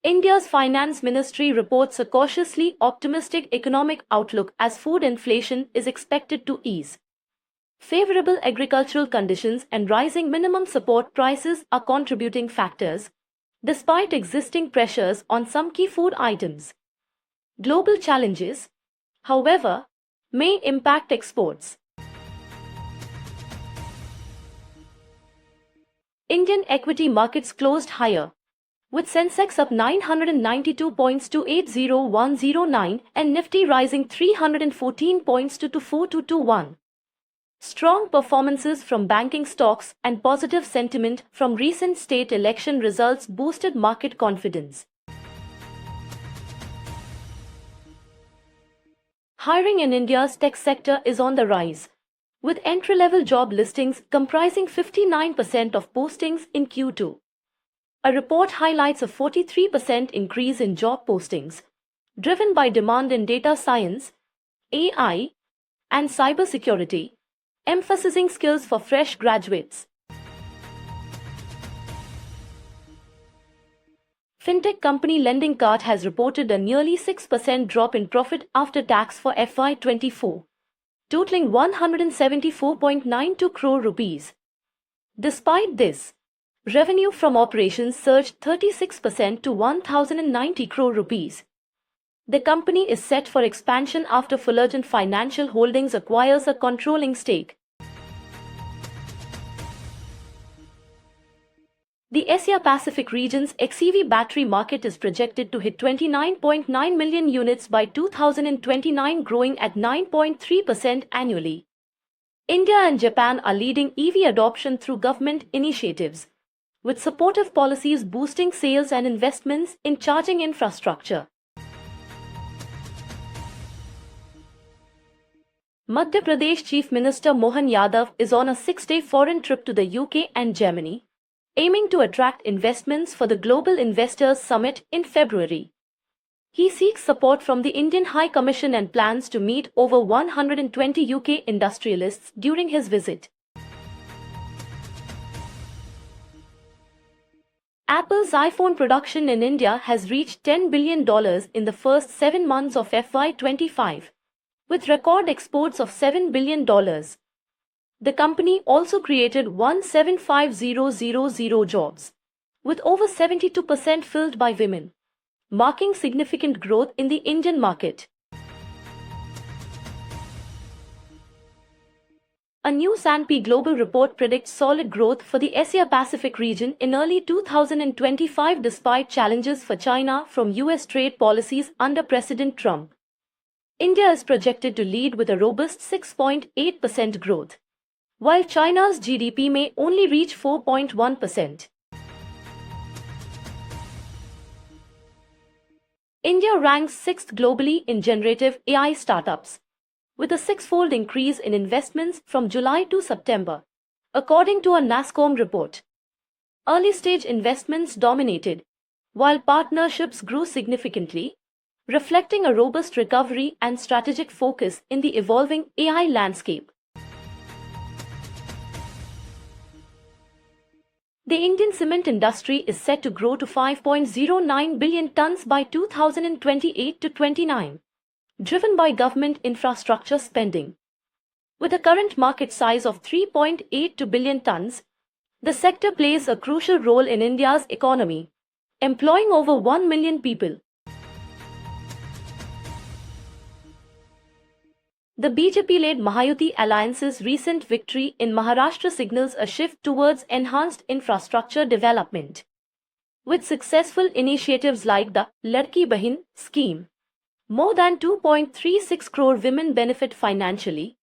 India's finance ministry reports a cautiously optimistic economic outlook as food inflation is expected to ease. Favorable agricultural conditions and rising minimum support prices are contributing factors, despite existing pressures on some key food items. Global challenges, however, may impact exports. Indian equity markets closed higher, with Sensex up 992 points to 80109 and Nifty rising 314 points to 24221. Strong performances from banking stocks and positive sentiment from recent state election results boosted market confidence. Hiring in India's tech sector is on the rise, with entry-level job listings comprising 59% of postings in Q2. A report highlights a 43% increase in job postings, driven by demand in data science, AI, and cybersecurity, emphasizing skills for fresh graduates. Fintech company LendingKart has reported a nearly 6% drop in profit after tax for FY24, totaling 174.92 crore rupees. Despite this, revenue from operations surged 36% to 1,090 crore rupees. The company is set for expansion after Fullerton Financial Holdings acquires a controlling stake. The Asia-Pacific region's xEV battery market is projected to hit 29.9 million units by 2029, growing at 9.3% annually. India and Japan are leading EV adoption through government initiatives, with supportive policies boosting sales and investments in charging infrastructure. Madhya Pradesh Chief Minister Mohan Yadav is on a 6-day foreign trip to the UK and Germany, aiming to attract investments for the Global Investors Summit in February. He seeks support from the Indian High Commission and plans to meet over 120 UK industrialists during his visit. Apple's iPhone production in India has reached $10 billion in the first 7 months of FY25, with record exports of $7 billion. The company also created 175,000 jobs, with over 72% filled by women, marking significant growth in the Indian market. A new S&P Global report predicts solid growth for the Asia-Pacific region in early 2025 despite challenges for China from US trade policies under President Trump. India is projected to lead with a robust 6.8% growth, while China's GDP may only reach 4.1%. India ranks 6th globally in generative AI startups, with a 6-fold increase in investments from July to September, according to a NASSCOM report. Early-stage investments dominated, while partnerships grew significantly, reflecting a robust recovery and strategic focus in the evolving AI landscape. The Indian cement industry is set to grow to 5.09 billion tons by 2028 to 29, driven by government infrastructure spending. With a current market size of 3.82 billion tons, the sector plays a crucial role in India's economy, employing over 1 million people. The BJP-led Mahayuti Alliance's recent victory in Maharashtra signals a shift towards enhanced infrastructure development. With successful initiatives like the Ladki Bahin scheme, more than 2.36 crore women benefit financially,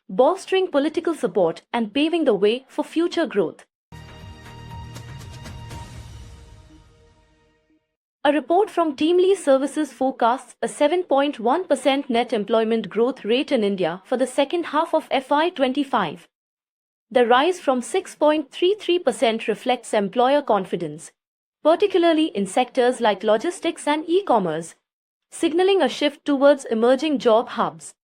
bolstering political support and paving the way for future growth. A report from Teamly Services forecasts a 7.1% net employment growth rate in India for the second half of FY25. The rise from 6.33% reflects employer confidence, particularly in sectors like logistics and e-commerce, signaling a shift towards emerging job hubs.